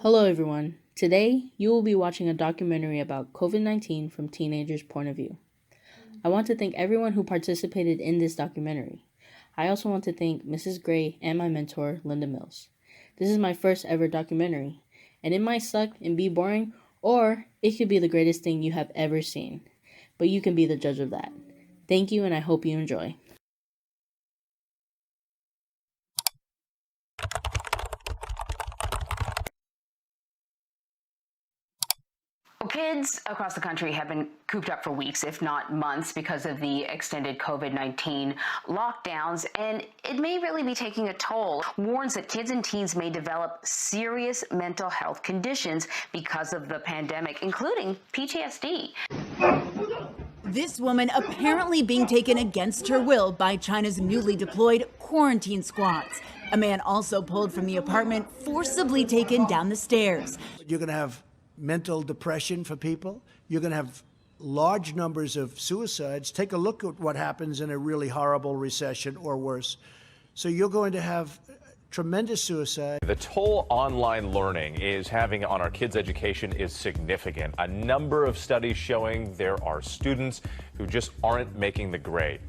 Hello, everyone. Today, you will be watching a documentary about COVID-19 from teenagers' point of view. I want to thank everyone who participated in this documentary. I also want to thank Mrs. Gray and my mentor, Linda Mills. This is my first ever documentary, and it might suck and be boring, or it could be the greatest thing you have ever seen. But you can be the judge of that. Thank you, and I hope you enjoy. Kids across the country have been cooped up for weeks, if not months, because of the extended COVID-19 lockdowns, and it may really be taking a toll. Warns that kids and teens may develop serious mental health conditions because of the pandemic, including PTSD. This woman apparently being taken against her will by China's newly deployed quarantine squads. A man also pulled from the apartment, forcibly taken down the stairs. You're going to have mental depression for people. You're going to have large numbers of suicides. Take a look at what happens in a really horrible recession or worse. So you're going to have tremendous suicide. The toll online learning is having on our kids' education is significant. A number of studies showing there are students who just aren't making the grade.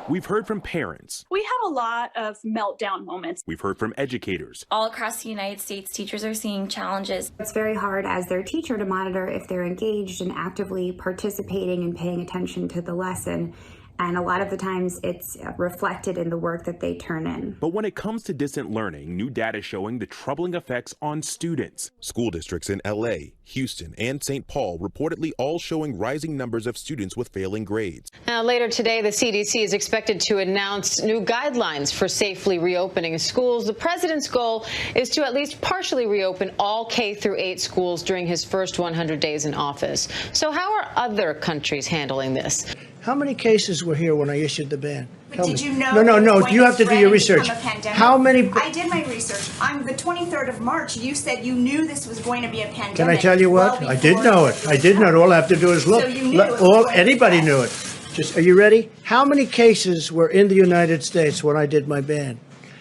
We've heard from parents. We have a lot of meltdown moments. We've heard from educators. All across the United States, teachers are seeing challenges. It's very hard as their teacher to monitor if they're engaged and actively participating and paying attention to the lesson. And a lot of the times it's reflected in the work that they turn in. But when it comes to distant learning, new data showing the troubling effects on students. School districts in LA, Houston, and St. Paul reportedly all showing rising numbers of students with failing grades. Now, later today, the CDC is expected to announce new guidelines for safely reopening schools. The president's goal is to at least partially reopen all K-8 schools during his first 100 days in office. So how are other countries handling this? How many cases were here when I issued the ban? Did you know? No. You have to do your research. How many? I did my research. On the 23rd of March, you said you knew this was going to be a pandemic. Can I tell you what? I did know it. I did know it. All I have to do is look. So you knew Anybody knew it. Just, are you ready? How many cases were in the United States when I did my ban?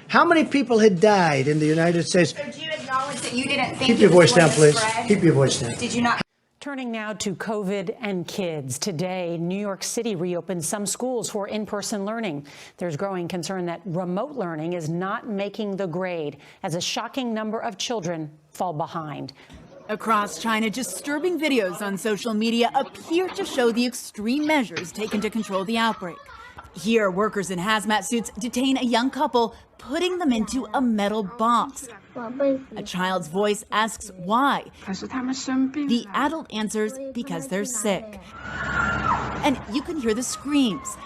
How many people had died in the United States? So do you acknowledge that you didn't think Keep your voice down, please. Spread? Keep your voice down. Did you not? Turning now to COVID and kids. Today, New York City reopened some schools for in-person learning. There's growing concern that remote learning is not making the grade as a shocking number of children fall behind. Across China, disturbing videos on social media appear to show the extreme measures taken to control the outbreak. Here, workers in hazmat suits detain a young couple, putting them into a metal box. A child's voice asks why. The adult answers because they're sick. And you can hear the screams.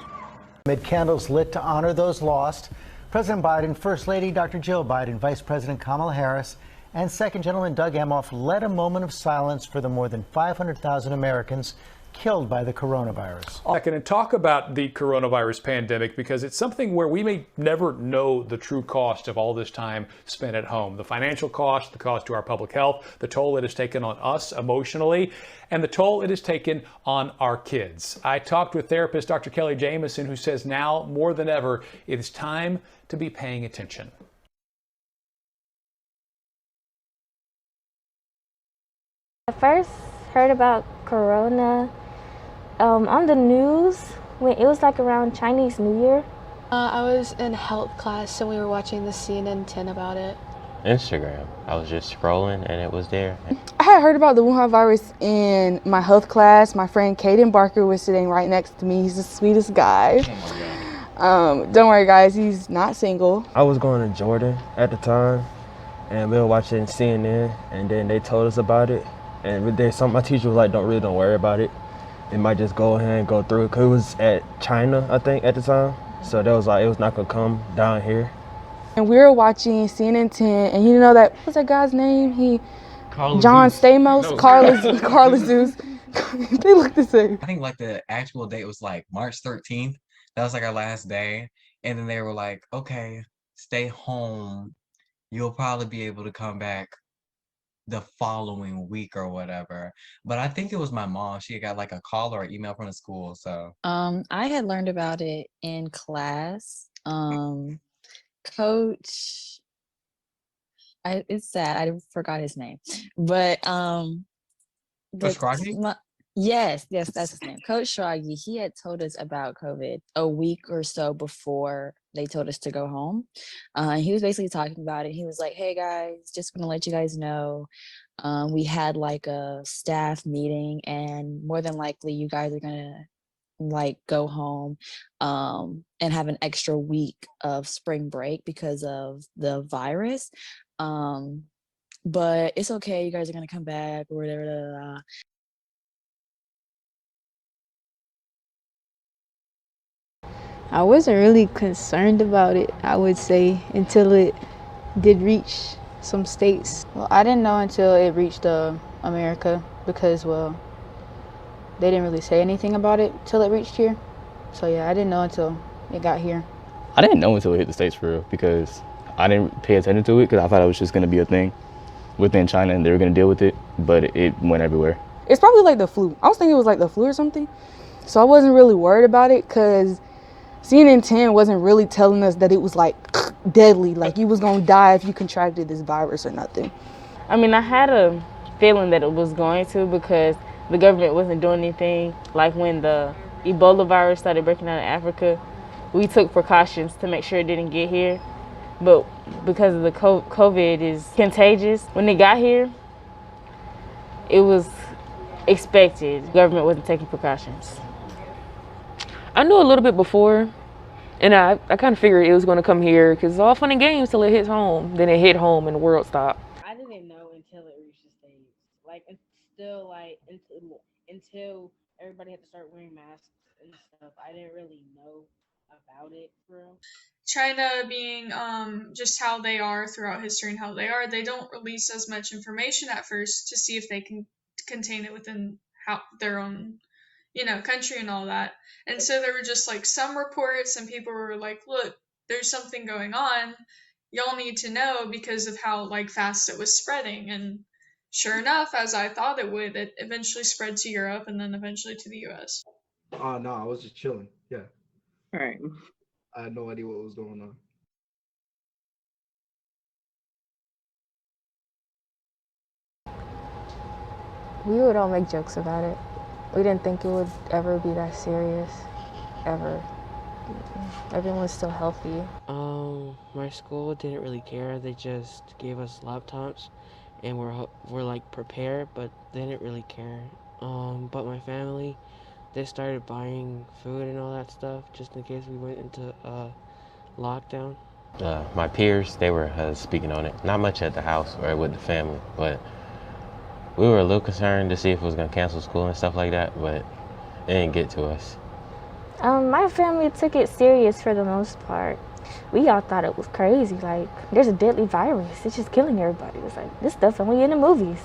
Amid candles lit to honor those lost, President Biden, First Lady Dr. Jill Biden, Vice President Kamala Harris, and Second Gentleman Doug Emhoff led a moment of silence for the more than 500,000 Americans killed by the coronavirus. I can talk about the coronavirus pandemic because it's something where we may never know the true cost of all this time spent at home. The financial cost, the cost to our public health, the toll it has taken on us emotionally, and the toll it has taken on our kids. I talked with therapist Dr. Kelly Jamieson, who says now more than ever, it is time to be paying attention. I first heard about corona on the news when it was like around Chinese New Year. I was in health class and we were watching the CNN 10 about it. Instagram. I was just scrolling and it was there. I had heard about the Wuhan virus in my health class. My friend Caden Barker was sitting right next to me. He's the sweetest guy. Don't worry guys, he's not single. I was going to Jordan at the time and we were watching CNN and then they told us about it. And my teacher was like, don't worry about it. It might just go ahead and go through it. Cause it was at China, I think, at the time. So that was like, it was not gonna come down here. And we were watching CNN 10, and you know that, what's that guy's name? John Stamos, no. Carla Zeus. They look the same. I think like the actual date was like March 13th. That was like our last day. And then they were like, okay, stay home. You'll probably be able to come back the following week or whatever. But I think it was my mom. She got like a call or an email from the school. So I had learned about it in class. Coach, it's sad. I forgot his name, but the Scroggy? yes, that's his name. Coach Shraggy, he had told us about COVID a week or so before they told us to go home. He was basically talking about it. He was like, "Hey guys, just want to let you guys know, we had like a staff meeting, and more than likely, you guys are gonna like go home and have an extra week of spring break because of the virus. But it's okay. You guys are gonna come back or whatever." Blah, blah, blah. I wasn't really concerned about it, I would say, until it did reach some states. Well, I didn't know until it reached America because, well, they didn't really say anything about it till it reached here. So yeah, I didn't know until it got here. I didn't know until it hit the States for real because I didn't pay attention to it because I thought it was just going to be a thing within China and they were going to deal with it, but it went everywhere. It's probably like the flu. I was thinking it was like the flu or something. So I wasn't really worried about it because CNN 10 wasn't really telling us that it was like deadly, like you was gonna die if you contracted this virus or nothing. I mean, I had a feeling that it was going to because the government wasn't doing anything. Like when the Ebola virus started breaking out in Africa, we took precautions to make sure it didn't get here. But because of the COVID is contagious, when it got here, it was expected. The government wasn't taking precautions. I knew a little bit before, and I kind of figured it was going to come here because it's all fun and games till it hits home. Then it hit home and the world stopped. I didn't know until it reached the States. Like, it's still like until everybody had to start wearing masks and stuff, I didn't really know about it for real. China being just how they are throughout history and how they are, they don't release as much information at first to see if they can contain it within their own country and all that. And so there were just like some reports and people were like, look, there's something going on. Y'all need to know because of how like fast it was spreading. And sure enough, as I thought it would, it eventually spread to Europe and then eventually to the US. No, I was just chilling. Yeah. All right. I had no idea what was going on. We would all make jokes about it. We didn't think it would ever be that serious, ever. Everyone's still healthy. My school didn't really care. They just gave us laptops, and we're like prepared, but they didn't really care. But my family, they started buying food and all that stuff just in case we went into lockdown. My peers, they were speaking on it. Not much at the house or with the family, but we were a little concerned to see if it was going to cancel school and stuff like that, but it didn't get to us. My family took it serious for the most part. We all thought it was crazy. Like, there's a deadly virus. It's just killing everybody. It's like, this stuff only in the movies.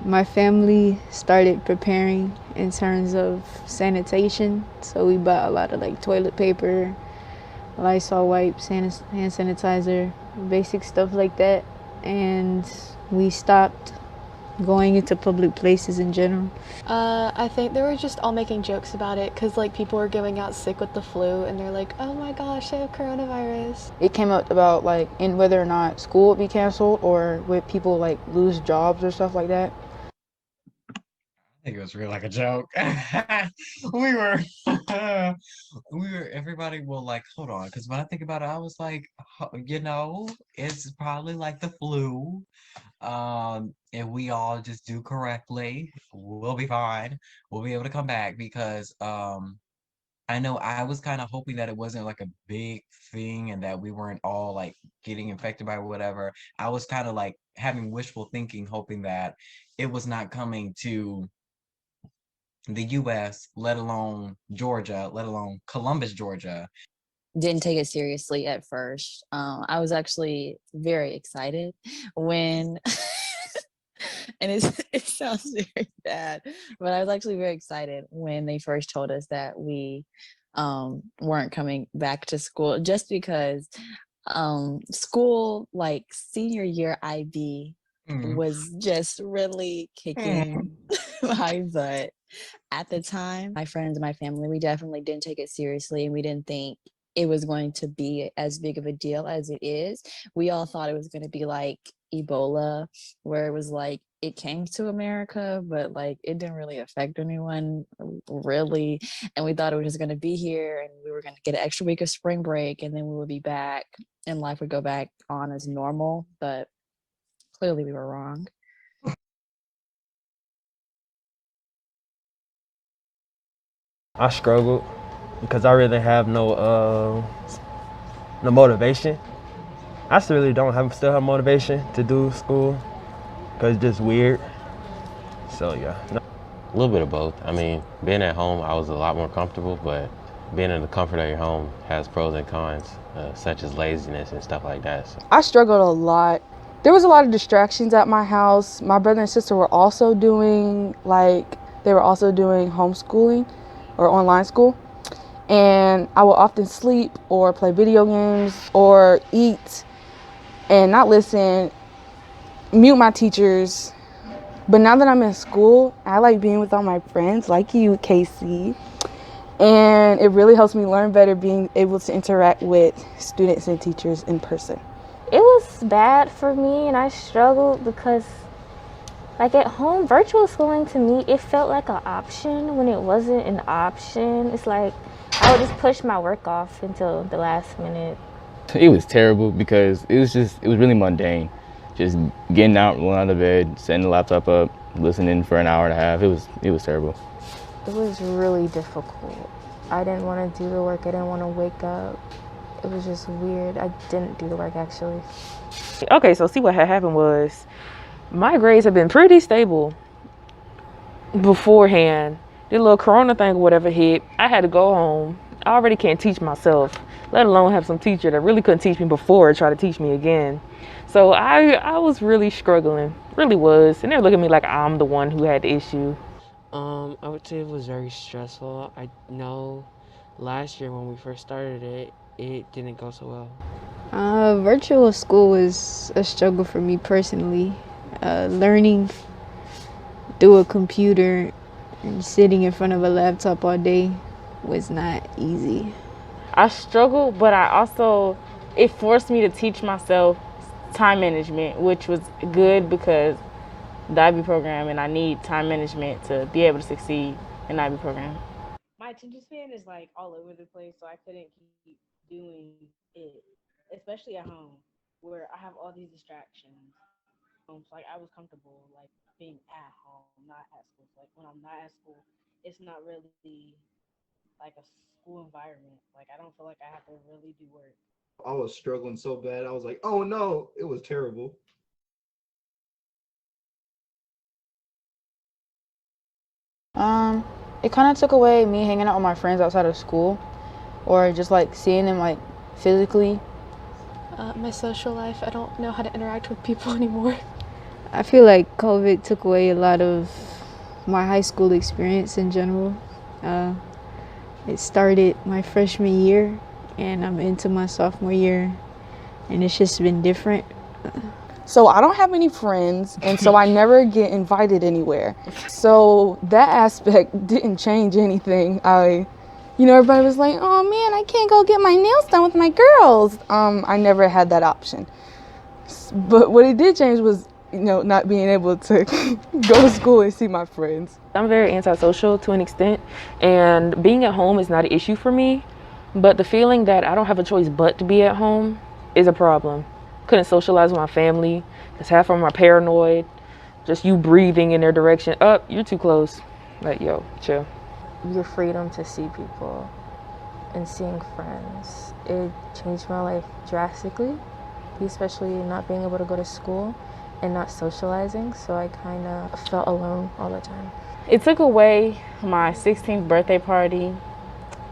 My family started preparing in terms of sanitation. So we bought a lot of like toilet paper, Lysol wipes, hand sanitizer, basic stuff like that. And we stopped going into public places in general. I think they were just all making jokes about it because like people were going out sick with the flu and they're like, oh my gosh, I have coronavirus. It came up about like in whether or not school would be canceled or would people like lose jobs or stuff like that. I think it was really like a joke. we were everybody will like, hold on, because when I think about it, I was like, it's probably like the flu. And we all just do correctly, we'll be fine. We'll be able to come back because I know I was kind of hoping that it wasn't like a big thing and that we weren't all like getting infected by whatever. I was kind of like having wishful thinking, hoping that it was not coming to the US, let alone Georgia, let alone Columbus, Georgia. Didn't take it seriously at first. I was actually very excited when, and it sounds very bad, but I was actually very excited when they first told us that we weren't coming back to school, just because school, like senior year IB, was just really kicking my butt. At the time, my friends and my family, we definitely didn't take it seriously, and we didn't think it was going to be as big of a deal as it is. We all thought it was going to be like Ebola, where it was like it came to America, but like it didn't really affect anyone really. And we thought it was just going to be here and we were going to get an extra week of spring break and then we would be back and life would go back on as normal. But clearly we were wrong. I struggled because I really have no motivation. I still have motivation to do school because it's just weird. So yeah. A little bit of both. I mean, being at home, I was a lot more comfortable, but being in the comfort of your home has pros and cons, such as laziness and stuff like that. So. I struggled a lot. There was a lot of distractions at my house. My brother and sister were also doing homeschooling or online school. And I would often sleep or play video games or eat and not listen, mute my teachers. But now that I'm in school, I like being with all my friends, like you, Casey. And it really helps me learn better being able to interact with students and teachers in person. It was bad for me and I struggled because like at home, virtual schooling to me, it felt like an option when it wasn't an option. It's like I would just push my work off until the last minute. It was terrible because it was really mundane. Just getting out, rolling out of bed, setting the laptop up, listening for an hour and a half. It was terrible. It was really difficult. I didn't want to do the work. I didn't want to wake up. It was just weird. I didn't do the work actually. Okay, so see what had happened was my grades have been pretty stable beforehand. The little corona thing or whatever hit, I had to go home. I already can't teach myself, let alone have some teacher that really couldn't teach me before try to teach me again. So I was really struggling, really was. And they're looking at me like I'm the one who had the issue. I would say it was very stressful. I know last year when we first started it, it didn't go so well. Virtual school was a struggle for me personally. Learning through a computer and sitting in front of a laptop all day was not easy. I struggled, but it forced me to teach myself time management, which was good because the IB program and I need time management to be able to succeed in the IB program. My attention span is like all over the place, so I couldn't keep doing it, especially at home where I have all these distractions. So like I was comfortable like being at home, not at school. So, like when I'm not at school, it's not really like a school environment. Like I don't feel like I have to really do work. I was struggling so bad. I was like, oh no, it was terrible. It kind of took away me hanging out with my friends outside of school or just like seeing them like physically. My social life, I don't know how to interact with people anymore. I feel like COVID took away a lot of my high school experience in general. It started my freshman year and I'm into my sophomore year and it's just been different. So I don't have any friends and so I never get invited anywhere. So that aspect didn't change anything. Everybody was like, oh man, I can't go get my nails done with my girls. I never had that option. But what it did change was, not being able to go to school and see my friends. I'm very antisocial to an extent, and being at home is not an issue for me, but the feeling that I don't have a choice but to be at home is a problem. Couldn't socialize with my family, because half of them are paranoid. Just you breathing in their direction, you're too close. Like, yo, chill. Your freedom to see people and seeing friends, it changed my life drastically, especially not being able to go to school and not socializing, so I kind of felt alone all the time. It took away my 16th birthday party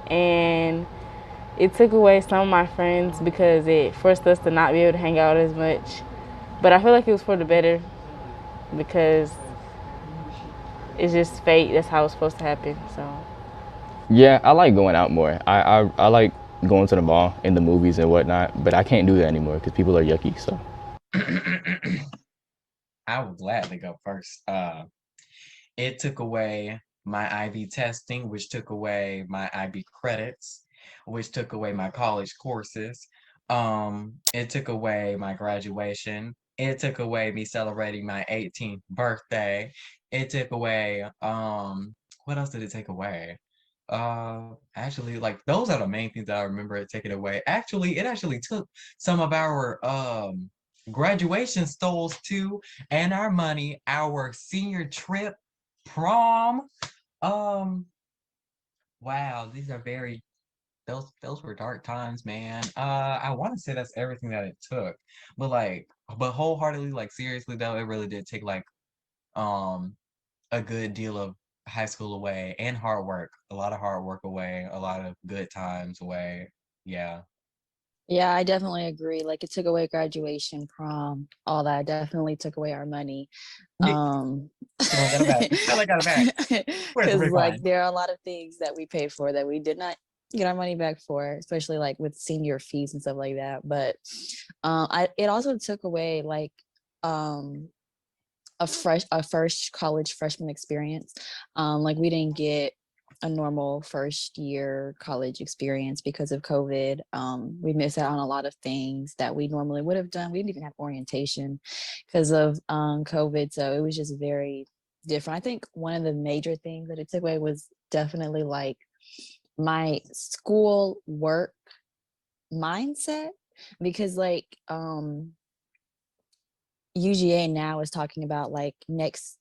and it took away some of my friends because it forced us to not be able to hang out as much. But I feel like it was for the better because it's just fate. That's how it's supposed to happen. So. Yeah, I like going out more. I like going to the mall and the movies and whatnot, but I can't do that anymore because people are yucky. So. I would gladly go first. It took away my IB testing, which took away my IB credits. which took away my college courses. It took away my graduation. It took away me celebrating my 18th birthday. It took away, what else did it take away? Actually, like those are the main things that I remember it taking away. Actually, it actually took some of our graduation stoles too, and our money, our senior trip, prom. Um, wow, these are very those were dark times, man. I want to say that's everything that it took, but wholeheartedly, like seriously though, it really did take like um a good deal of high school away and hard work, a lot of hard work away, a lot of good times away. Yeah. Yeah, I definitely agree. Like it took away graduation, prom, all that. Definitely took away our money. Yeah. Still ain't got it back. Still ain't got it back. Where's the Because like refund? there are a lot of things that we paid for that we did not get our money back for, especially like with senior fees and stuff like that. But it also took away like um a first college freshman experience. Like we didn't get a normal first year college experience because of COVID. We missed out on a lot of things that we normally would have done. We didn't even have orientation because of COVID. So it was just very different. I think one of the major things that it took away was definitely like my school work mindset, because like UGA now is talking about like next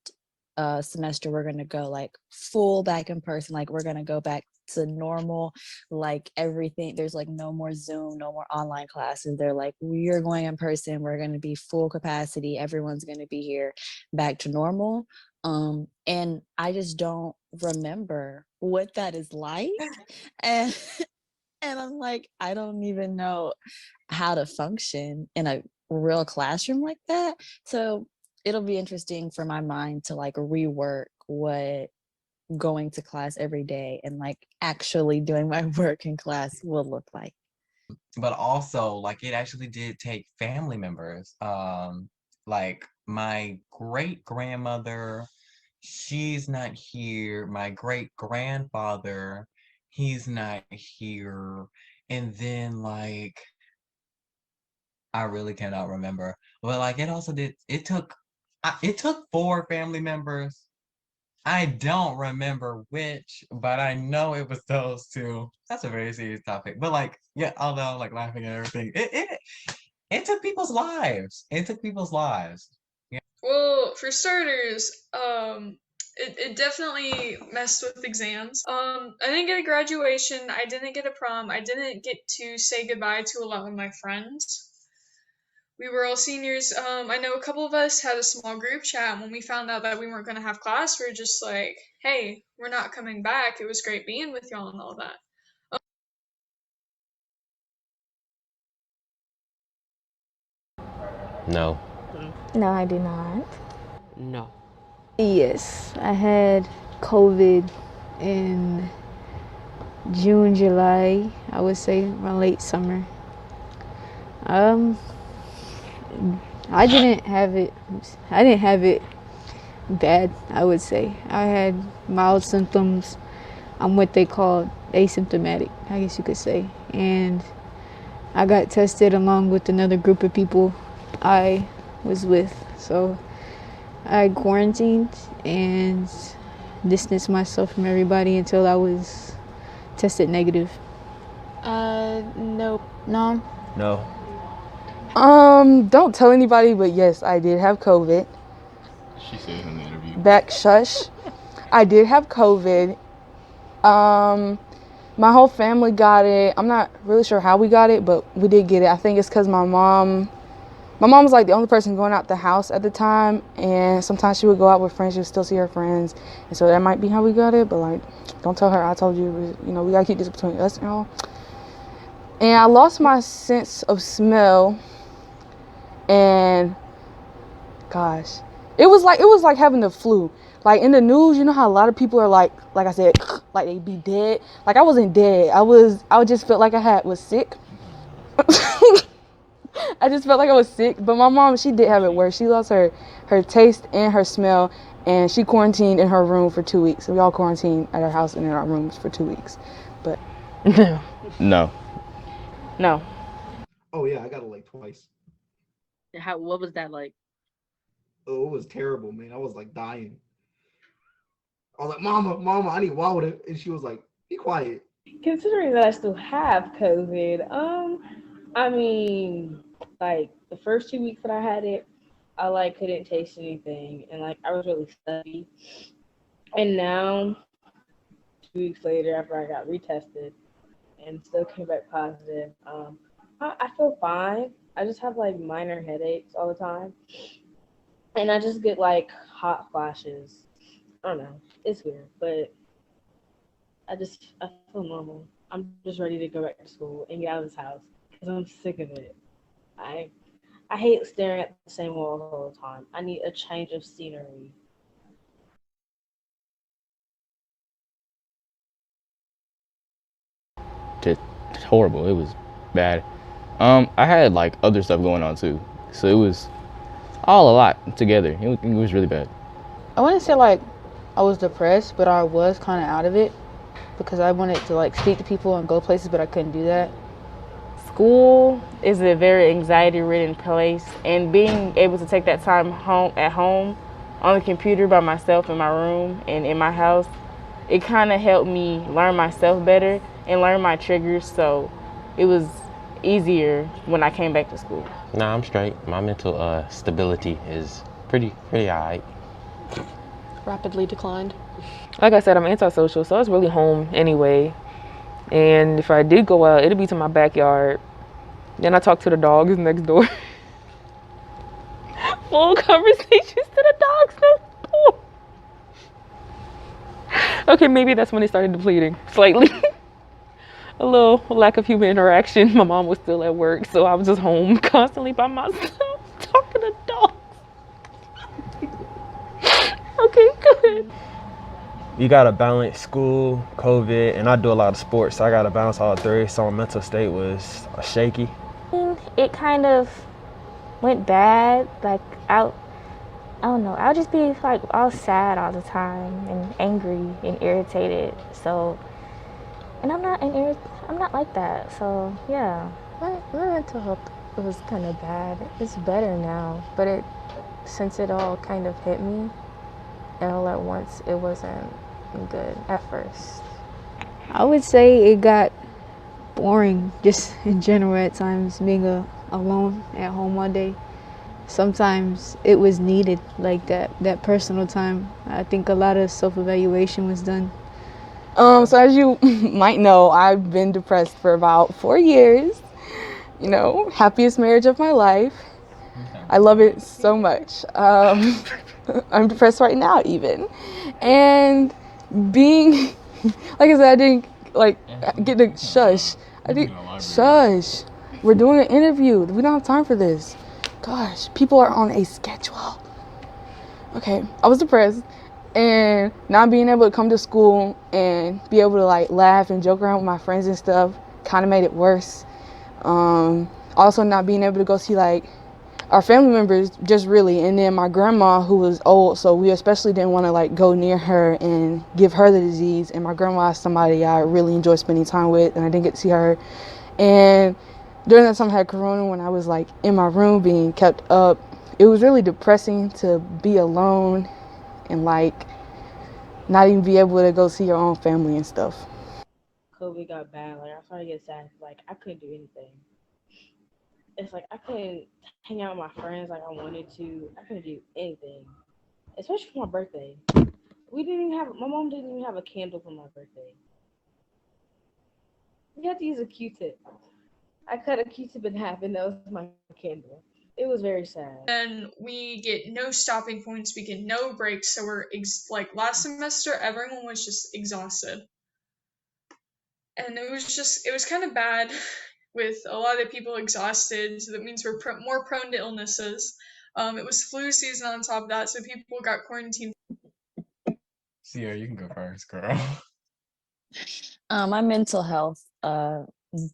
semester we're gonna go like full back in person, like we're gonna go back to normal, like everything. There's like no more Zoom, no more online classes. They're like, we're going in person, we're gonna be full capacity, everyone's gonna be here, back to normal. And I just don't remember what that is like. And and I'm like, I don't even know how to function in a real classroom like that. So it'll be interesting for my mind to like rework what going to class every day and like actually doing my work in class will look like. But also, like, it actually did take family members. Like my great grandmother, she's not here. My great grandfather, he's not here. And then like I really cannot remember. But like it took 4 family members. I don't remember which, but I know it was those two. That's a very serious topic. But like, yeah, although like laughing and everything, it took people's lives. It took people's lives. Yeah. Well, for starters, it definitely messed with exams. I didn't get a graduation. I didn't get a prom. I didn't get to say goodbye to a lot of my friends. We were all seniors. I know a couple of us had a small group chat, and when we found out that we weren't going to have class, we were just like, hey, we're not coming back. It was great being with y'all and all that. No. No, I do not. No. Yes, I had COVID in June, July, I would say around late summer. I didn't have it bad, I would say. I had mild symptoms. I'm what they call asymptomatic, I guess you could say. And I got tested along with another group of people I was with. So I quarantined and distanced myself from everybody until I was tested negative. Nope. No? No. Don't tell anybody, but yes, I did have COVID. She said in the interview. Back, shush. I did have COVID. My whole family got it. I'm not really sure how we got it, but we did get it. I think it's because my mom was like the only person going out the house at the time, and sometimes she would go out with friends. She would still see her friends, and so that might be how we got it. But like, don't tell her I told you. You know, we gotta keep this between us and all. And I lost my sense of smell, and gosh, it was like having the flu. Like in the news, you know how a lot of people are like I said, like they be dead. Like I wasn't dead. I just felt like I was sick. I just felt like I was sick. But my mom, she did have it worse. She lost her taste and her smell, and she quarantined in her room for 2 weeks. So we all quarantined at our house and in our rooms for 2 weeks. But No. No. Oh yeah, I got it like twice. What was that like? Oh, it was terrible, man. I was like dying. I was like, Mama, I need water. And she was like, be quiet. Considering that I still have COVID, I mean, like the first 2 weeks that I had it, I like couldn't taste anything, and like I was really stuffy. And now, 2 weeks later, after I got retested and still came back positive, I feel fine. I just have like minor headaches all the time, and I just get like hot flashes. I don't know. It's weird, but I feel normal. I'm just ready to go back to school and get out of this house because I'm sick of it. I I hate staring at the same wall all the time. I need a change of scenery. Just horrible. It was bad. I had like other stuff going on too, so it was all a lot together. It was really bad. I wouldn't say like I was depressed, but I was kind of out of it because I wanted to like speak to people and go places, but I couldn't do that. School is a very anxiety-ridden place, and being able to take that time at home on the computer by myself in my room and in my house, it kind of helped me learn myself better and learn my triggers, so it was easier when I came back to school. Nah, I'm straight. My mental stability is pretty alright. Rapidly declined. Like I said, I'm antisocial, so I was really home anyway. And if I did go out, it'd be to my backyard. Then I talk to the dogs next door. Full conversations to the dogs next door. Okay, maybe that's when it started depleting slightly. A little lack of human interaction. My mom was still at work, so I was just home constantly by myself talking to dogs. Okay, go ahead. You gotta balance school, COVID, and I do a lot of sports, so I gotta balance all three. So my mental state was shaky. It kind of went bad. Like I don't know. I'll just be like all sad all the time and angry and irritated. So, and I'm not like that. So yeah. My mental health was kind of bad. It's better now, but since it all kind of hit me all at once, it wasn't good at first. I would say it got boring just in general at times, being alone at home all day. Sometimes it was needed, like that personal time. I think a lot of self-evaluation was done. So as you might know, I've been depressed for about 4 years. You know, happiest marriage of my life. I love it so much. I'm depressed right now even. And being, like I said, I didn't get to shush. Shush. We're doing an interview. We don't have time for this. Gosh, people are on a schedule. Okay, I was depressed, and not being able to come to school and be able to like laugh and joke around with my friends and stuff kind of made it worse. Also not being able to go see like our family members, just really, and then my grandma who was old, so we especially didn't want to like go near her and give her the disease. And my grandma is somebody I really enjoy spending time with, and I didn't get to see her. And during that time I had corona when I was like in my room being kept up. It was really depressing to be alone and like not even be able to go see your own family and stuff. COVID got bad. Like I started to get sad. Like I couldn't do anything. It's like I couldn't hang out with my friends like I wanted to. I couldn't do anything, especially for my birthday. My mom didn't even have a candle for my birthday. We had to use a Q-tip. I cut a Q-tip in half, and that was my candle. It was very sad. And we get no stopping points, we get no breaks, so we're like last semester everyone was just exhausted. And it was kind of bad with a lot of people exhausted, so that means we're more prone to illnesses. It was flu season on top of that, so people got quarantined. Sierra, you can go first, girl. My mental health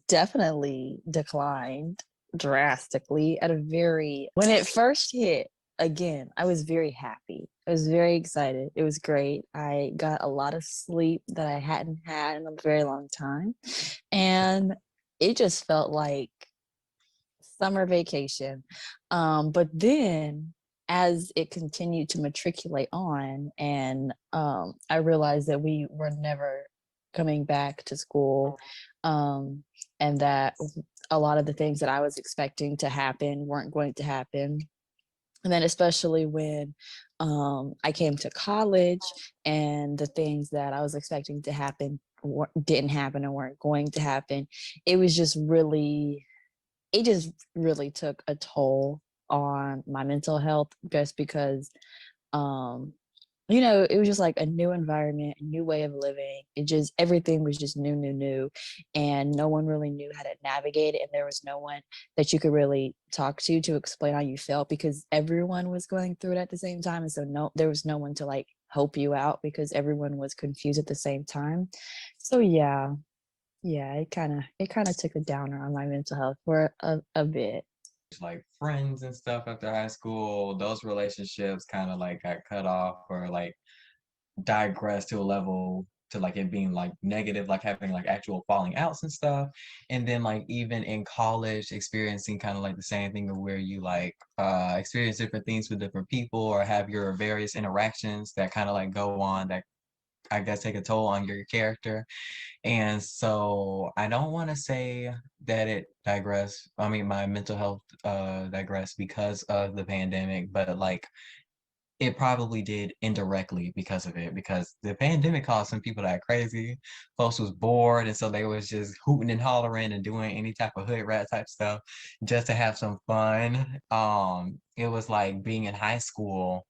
definitely declined drastically when it first hit. again, I was very happy. I was very excited. It was great. I got a lot of sleep that I hadn't had in a very long time. And it just felt like summer vacation. But then as it continued to matriculate on, and I realized that we were never coming back to school, and that a lot of the things that I was expecting to happen weren't going to happen. And then especially when I came to college and the things that I was expecting to happen didn't happen and weren't going to happen, it was just really, it just really took a toll on my mental health, just because you know, it was just like a new environment, a new way of living. It just, everything was just new, and no one really knew how to navigate it. And there was no one that you could really talk to explain how you felt, because everyone was going through it at the same time. And so there was no one to like help you out, because everyone was confused at the same time. So yeah, it kind of took a downer on my mental health for a bit. Like friends and stuff after high school, those relationships kind of like got cut off or like digressed to a level to like it being like negative, like having like actual falling outs and stuff. And then like even in college, experiencing kind of like the same thing of where you like experience different things with different people or have your various interactions that kind of like go on that I guess take a toll on your character. And so I don't want to say that it digressed. I mean, my mental health digressed because of the pandemic, but like it probably did indirectly because of it, because the pandemic caused some people that crazy. Folks was bored, and so they was just hooting and hollering and doing any type of hood rat type stuff just to have some fun. It was like being in high school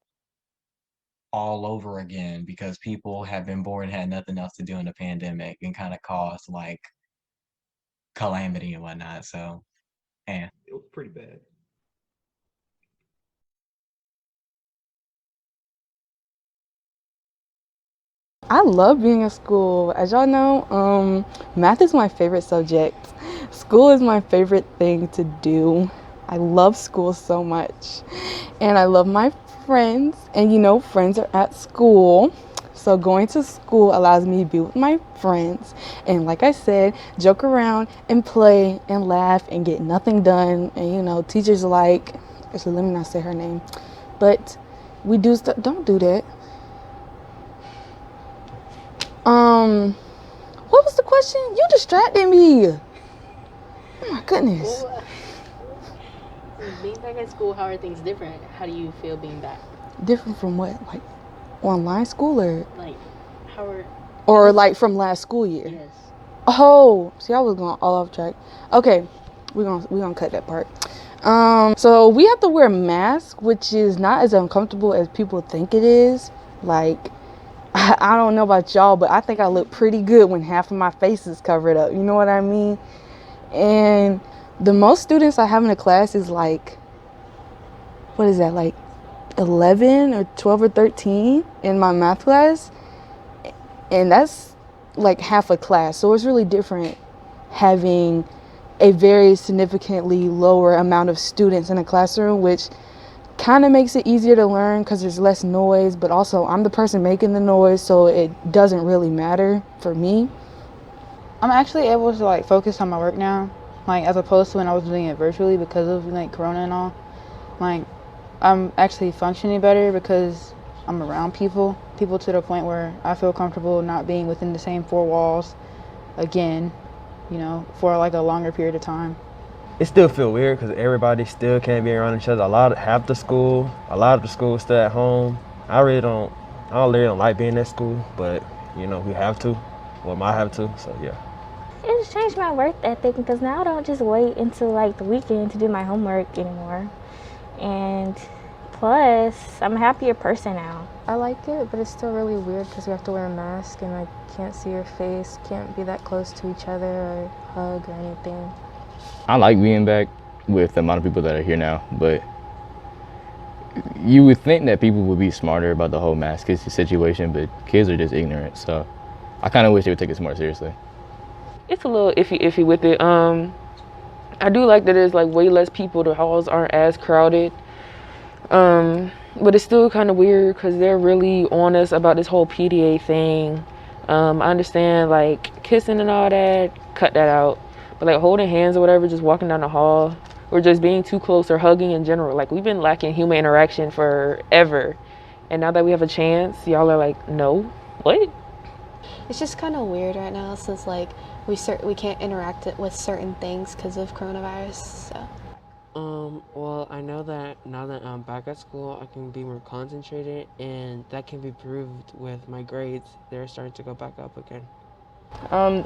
all over again because people have been bored and had nothing else to do in the pandemic and kind of caused like calamity and whatnot. So, and It was pretty bad. I love being in school. As y'all know, math is my favorite subject. School is my favorite thing to do. I love school so much. And I love my friends. And you know, friends are at school. So going to school allows me to be with my friends. And like I said, joke around and play and laugh and get nothing done. And you know, teachers like, actually let me not say her name, but we do stuff. Don't do that. What was the question? You distracted me. Oh my goodness. Well, being back at school, how are things different? How do you feel being back? Different from what? Like online school or? Like, how are... Or like from last school year? Yes. Oh, see, I was going all off track. Okay, we're gonna cut that part. So we have to wear a mask, which is not as uncomfortable as people think it is. Like, I don't know about y'all, but I think I look pretty good when half of my face is covered up. You know what I mean? And the most students I have in a class is like, what is that, like 11 or 12 or 13 in my math class. And that's like half a class. So it's really different having a very significantly lower amount of students in a classroom, which kind of makes it easier to learn because there's less noise, but also I'm the person making the noise, so it doesn't really matter for me. I'm actually able to like focus on my work now, like as opposed to when I was doing it virtually because of like Corona and all. Like I'm actually functioning better because I'm around people to the point where I feel comfortable not being within the same four walls again, you know, for like a longer period of time. It still feel weird because everybody still can't be around each other. A lot of the school still at home. I really don't like being at school, but you know, we have to. Well, I have to, so yeah. It's changed my work ethic because now I don't just wait until like the weekend to do my homework anymore. And plus, I'm a happier person now. I like it, but it's still really weird because we have to wear a mask and I can't see your face, can't be that close to each other or hug or anything. I like being back with the amount of people that are here now, but you would think that people would be smarter about the whole mask situation, but kids are just ignorant, so I kind of wish they would take it more seriously. It's a little iffy with it. I do like that there's like way less people, the halls aren't as crowded. But it's still kind of weird because they're really on us about this whole PDA thing. I understand like kissing and all that, cut that out. But like holding hands or whatever, just walking down the hall, or just being too close or hugging in general. Like we've been lacking human interaction forever. And now that we have a chance, y'all are like, no, what? It's just kind of weird right now since like we can't interact with certain things because of coronavirus. So. Well, I know that now that I'm back at school, I can be more concentrated, and that can be proved with my grades. They're starting to go back up again.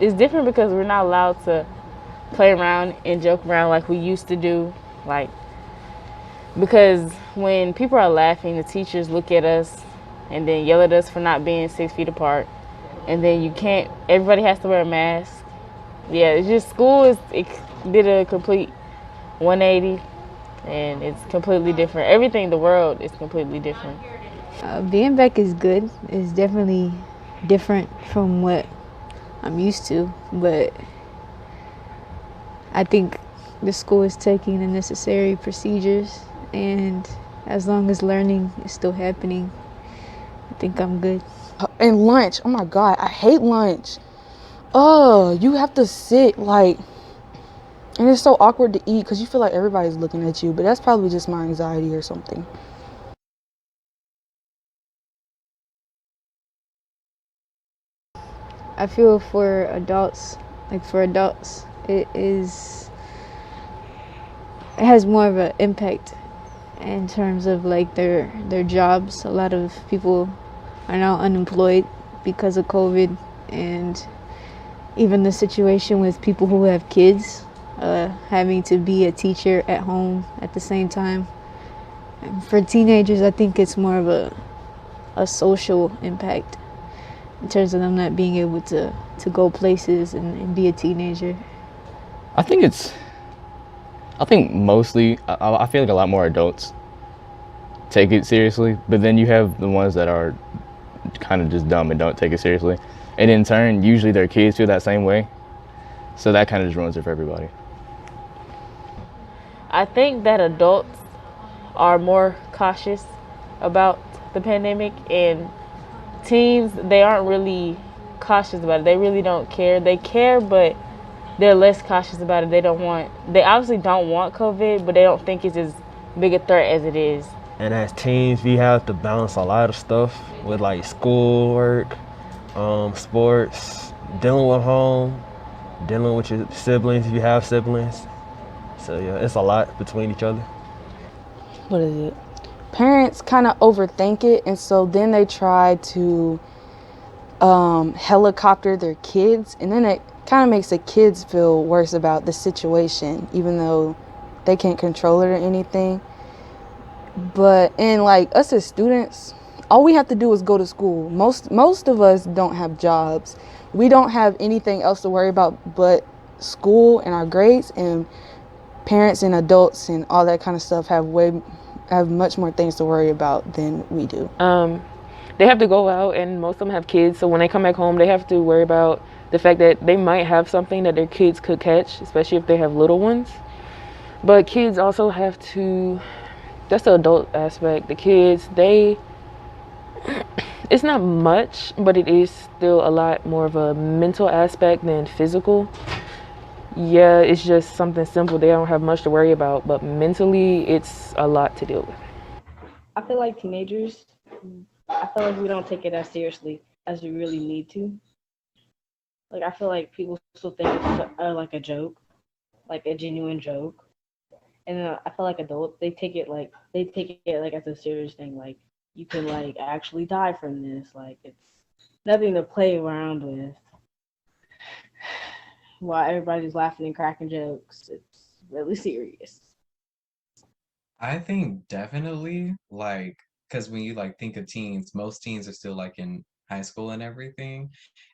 It's different because we're not allowed to play around and joke around like we used to do. Like, because when people are laughing, the teachers look at us and then yell at us for not being 6 feet apart. And then everybody has to wear a mask. Yeah, it's just it did a complete 180 and it's completely different. Everything, the world is completely different. Being back is good. It's definitely different from what I'm used to, but I think the school is taking the necessary procedures, and as long as learning is still happening, I think I'm good. And lunch, oh my God, I hate lunch. Oh, you have to sit like, and it's so awkward to eat because you feel like everybody's looking at you, but that's probably just my anxiety or something. I feel for adults, it has more of an impact in terms of like their jobs. A lot of people are now unemployed because of COVID, and even the situation with people who have kids, having to be a teacher at home at the same time. And for teenagers, I think it's more of a social impact in terms of them not being able to go places and be a teenager. I think mostly, I feel like a lot more adults take it seriously, but then you have the ones that are kind of just dumb and don't take it seriously. And in turn, usually their kids feel that same way. So that kind of just ruins it for everybody. I think that adults are more cautious about the pandemic, and teens, they aren't really cautious about it. They really don't care. They care, but they're less cautious about it. They obviously don't want COVID, but they don't think it's as big a threat as it is. And as teens, we have to balance a lot of stuff with like schoolwork, sports, dealing with home, dealing with your siblings if you have siblings. So yeah, it's a lot between each other. What is it? Parents kind of overthink it, and so then they try to helicopter their kids, and then it kind of makes the kids feel worse about the situation, even though they can't control it or anything. But in like us as students, all we have to do is go to school. Most of us don't have jobs. We don't have anything else to worry about but school and our grades, and parents and adults and all that kind of stuff have much more things to worry about than we do. They have to go out, and most of them have kids, so when they come back home, they have to worry about the fact that they might have something that their kids could catch, especially if they have little ones. But kids also have to, that's the adult aspect. The kids, it's not much, but it is still a lot more of a mental aspect than physical. Yeah, it's just something simple. They don't have much to worry about, but mentally, it's a lot to deal with. I feel like teenagers, I feel like we don't take it as seriously as we really need to. Like, I feel like people still think it's like a joke, like a genuine joke. And then I feel like adults, they take it like as a serious thing. Like, you can like actually die from this. Like, it's nothing to play around with. While everybody's laughing and cracking jokes, it's really serious. I think definitely like because when you like think of teens, most teens are still like in high school and everything.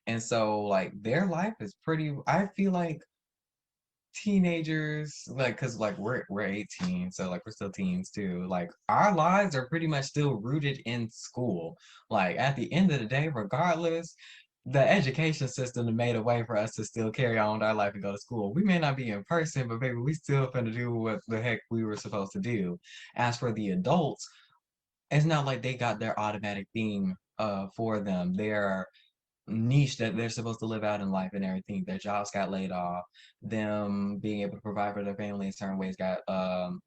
And so like their life is pretty I feel like teenagers like because like we're 18, so like we're still teens too, like our lives are pretty much still rooted in school. Like at the end of the day, regardless, the education system made a way for us to still carry on with our life and go to school. We may not be in person, but baby, we still finna do what the heck we were supposed to do. As for the adults, it's not like they got their automatic thing for them. Their niche that they're supposed to live out in life and everything. Their jobs got laid off. Them being able to provide for their family in certain ways got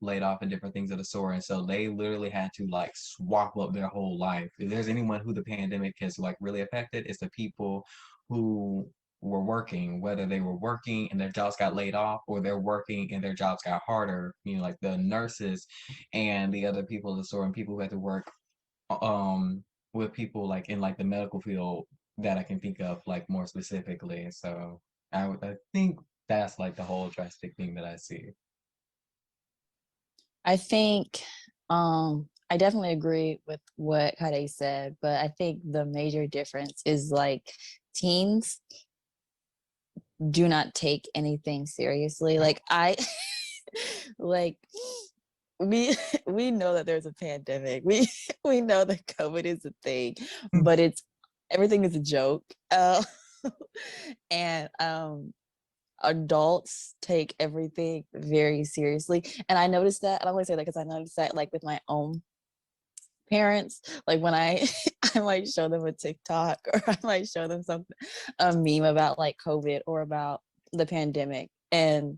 laid off and different things of the sort. And so they literally had to like swap up their whole life. If there's anyone who the pandemic has like really affected, it's the people who were working, whether they were working and their jobs got laid off or they're working and their jobs got harder, like the nurses and the other people of the sort and people who had to work with people like in like the medical field that I can think of like more specifically. So I think that's like the whole drastic thing that I see. I think I definitely agree with what Kade said, but I think the major difference is like teens do not take anything seriously. Like I like we we know that there's a pandemic. We know that COVID is a thing, but everything is a joke. And adults take everything very seriously. And I noticed that, I only say that because I noticed that like with my own parents, like when I might show them a TikTok or I might show them a meme about like COVID or about the pandemic, and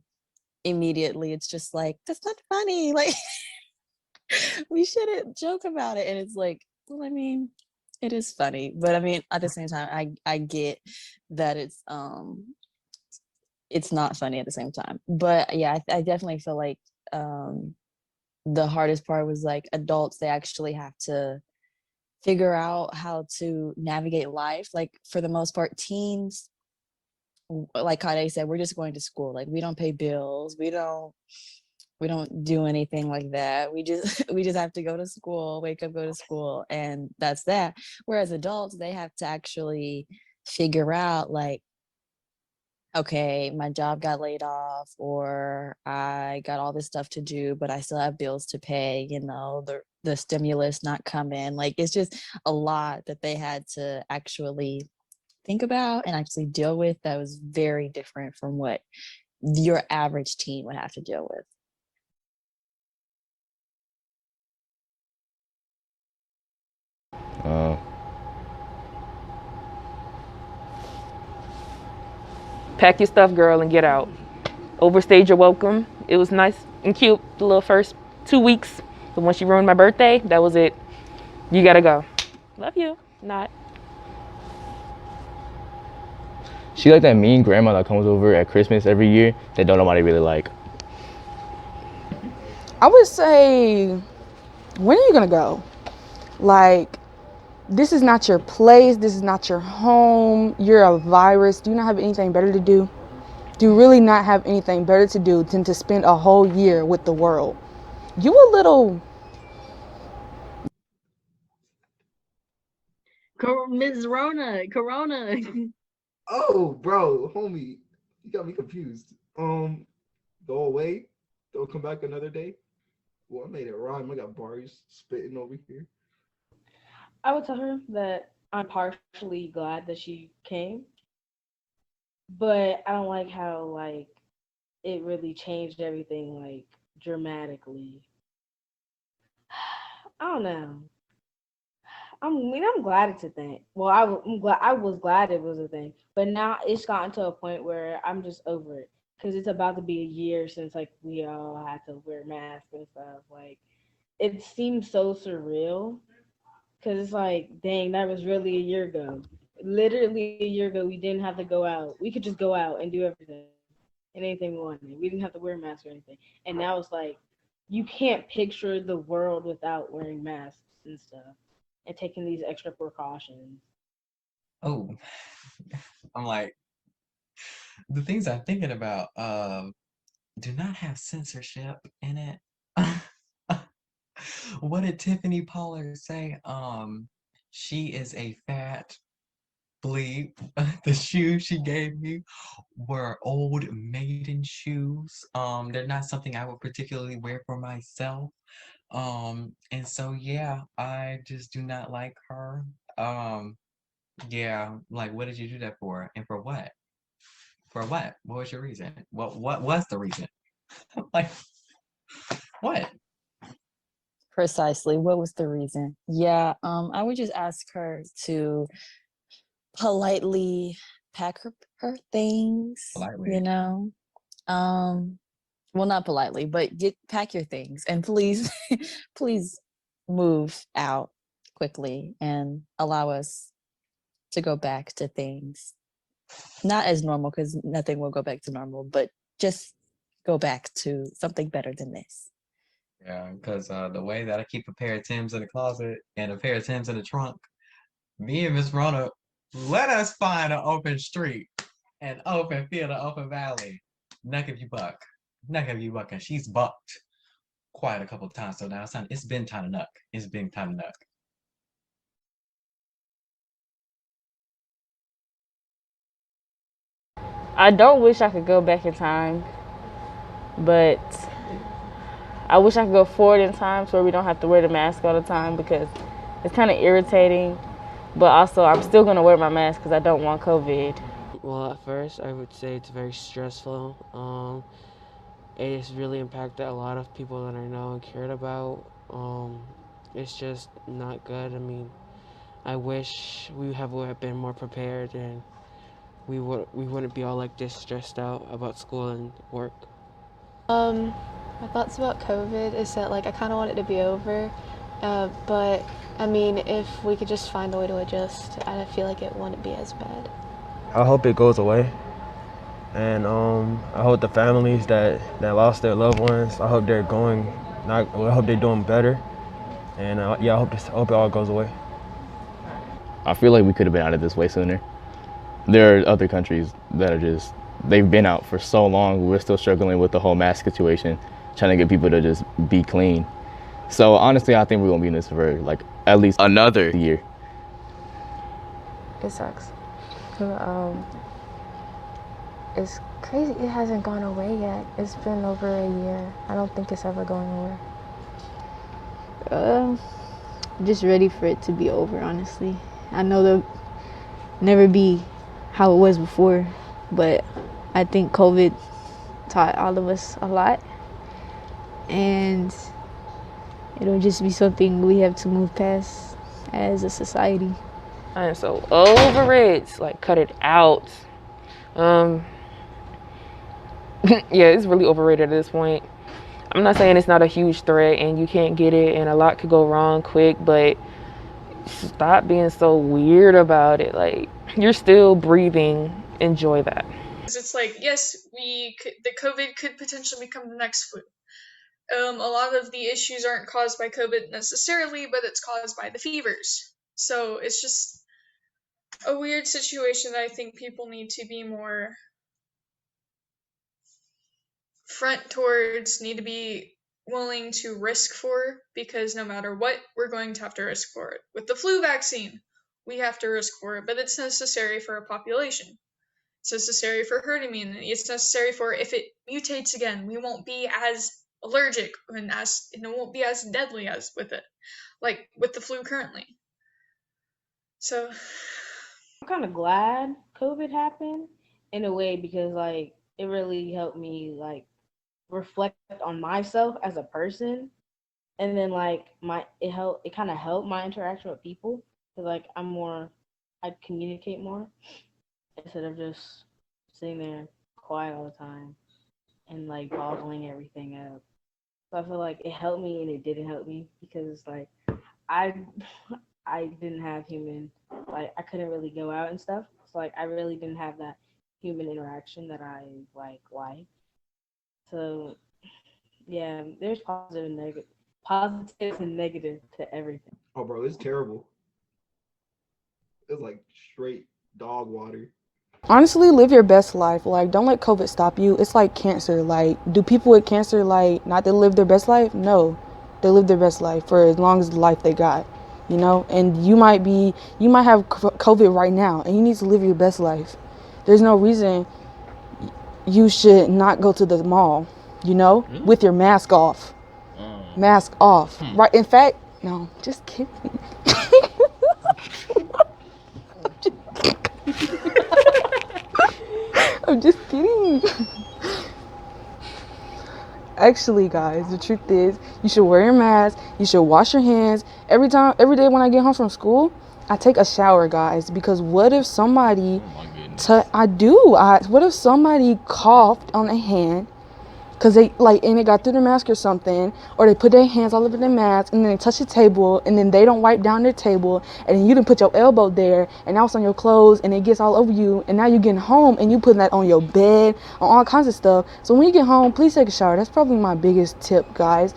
immediately it's just like, that's not funny, like we shouldn't joke about it. And it's like, well, I mean, it is funny, but I mean at the same time I get that it's not funny at the same time. But yeah, I definitely feel like the hardest part was like adults, they actually have to figure out how to navigate life. Like for the most part, teens, like Kade said, we're just going to school. Like we don't pay bills, we don't do anything like that. We just we just have to go to school, wake up, go to school, and that's that. Whereas adults, they have to actually figure out like, okay, my job got laid off, or I got all this stuff to do, but I still have bills to pay, the stimulus not coming. Like it's just a lot that they had to actually think about and actually deal with that was very different from what your average teen would have to deal with. Pack your stuff, girl, and get out. Overstayed your welcome. It was nice and cute the little first 2 weeks, but once you ruined my birthday, that was it. You gotta go. Love you. Not. She like that mean grandma that comes over at Christmas every year that don't nobody really like. I would say, when are you gonna go? Like, this is not your place. This is not your home. You're a virus. Do you not have anything better to do? Do you really not have anything better to do than to spend a whole year with the world? You a little... Ms. Corona. Oh, bro, homie, you got me confused. Go away. Don't come back another day. Well, I made it rhyme. I got bars spitting over here. I would tell her that I'm partially glad that she came, but I don't like how like it really changed everything like dramatically. I don't know. I'm glad it's a thing. Well, I'm glad I was glad it was a thing, but now it's gotten to a point where I'm just over it because it's about to be a year since like we all had to wear masks and stuff. Like it seems so surreal because it's like, dang, that was really a year ago. Literally a year ago, we didn't have to go out. We could just go out and do everything and anything we wanted. We didn't have to wear masks or anything. And now it's like you can't picture the world without wearing masks and stuff and taking these extra precautions. Oh, I'm like, the things I'm thinking about do not have censorship in it. What did Tiffany Pollard say? She is a fat bleep. The shoes she gave me were old maiden shoes. They're not something I would particularly wear for myself. And so yeah, I just do not like her. Yeah, like what did you do that for? And for what? For what? What was your reason? What was the reason? Like what? Precisely. What was the reason? Yeah, I would just ask her to politely pack her things, Politely. you know. Well, not politely, but pack your things and please please move out quickly and allow us to go back to things. Not as normal, because nothing will go back to normal, but just go back to something better than this. Yeah, because the way that I keep a pair of Timbs in the closet and a pair of Timbs in the trunk, me and Miss Rona, let us find an open street, an open field, an open valley. Knuck if you buck. Knuck if you buck. And she's bucked quite a couple of times. So now it's been time to knuck. It's been time to knuck. I don't wish I could go back in time, but I wish I could go forward in time so we don't have to wear the mask all the time, because it's kind of irritating. But also, I'm still going to wear my mask because I don't want COVID. Well, at first, I would say it's very stressful. It has really impacted a lot of people that I know and cared about. It's just not good. I mean, I wish we would have been more prepared, and we wouldn't be all like this stressed out about school and work. My thoughts about COVID is that like I kind of want it to be over, but I mean if we could just find a way to adjust, I feel like it wouldn't be as bad. I hope it goes away, and I hope the families that lost their loved ones, I hope they're I hope they're doing better, and yeah, I hope it all goes away. I feel like we could have been out of this way sooner. There are other countries that are they've been out for so long. We're still struggling with the whole mask situation, trying to get people to just be clean. So honestly, I think we're gonna be in this for like at least another year. It sucks. It's crazy it hasn't gone away yet. It's been over a year. I don't think it's ever going away. Just ready for it to be over, honestly. I know there'll never be how it was before, but I think COVID taught all of us a lot, and it'll just be something we have to move past as a society. I am so over it. Like, cut it out. Yeah, it's really overrated at this point. I'm not saying it's not a huge threat and you can't get it and a lot could go wrong quick, but stop being so weird about it. Like, you're still breathing. Enjoy that. It's like, yes, the COVID could potentially become the next flu. A lot of the issues aren't caused by COVID necessarily, but it's caused by the fevers. So it's just a weird situation that I think people need to be more front towards, need to be willing to risk for, because no matter what, we're going to have to risk for it. With the flu vaccine, we have to risk for it, but it's necessary for a population. It's necessary for herd immunity. It's necessary for if it mutates again, we won't be as allergic and it won't be as deadly as with it, like with the flu currently. So I'm kind of glad COVID happened in a way, because like it really helped me like reflect on myself as a person, and then like it kind of helped my interaction with people, because like I communicate more instead of just sitting there quiet all the time and like bottling everything up. So I feel like it helped me and it didn't help me, because like I I didn't have I couldn't really go out and stuff. So like I really didn't have that human interaction that I like. So yeah, there's positives and negative to everything. Oh, bro, it's terrible. It's like straight dog water. Honestly, live your best life. Like, don't let COVID stop you. It's like cancer. Like, do people with cancer, like, not to live their best life? No. They live their best life for as long as the life they got, you know? And you might have COVID right now, and you need to live your best life. There's no reason you should not go to the mall, you know, with your mask off. Mask off. Right? In fact, no, just kidding. I'm just kidding. Actually, guys, the truth is you should wear your mask. You should wash your hands every day when I get home from school. I take a shower, guys, because what if somebody what if somebody coughed on a hand because and it got through the mask or something, or they put their hands all over their mask and then they touch the table and then they don't wipe down their table and then you didn't put your elbow there and now it's on your clothes and it gets all over you and now you're getting home and you putting that on your bed, on all kinds of stuff. So when you get home, please take a shower. That's probably my biggest tip, guys.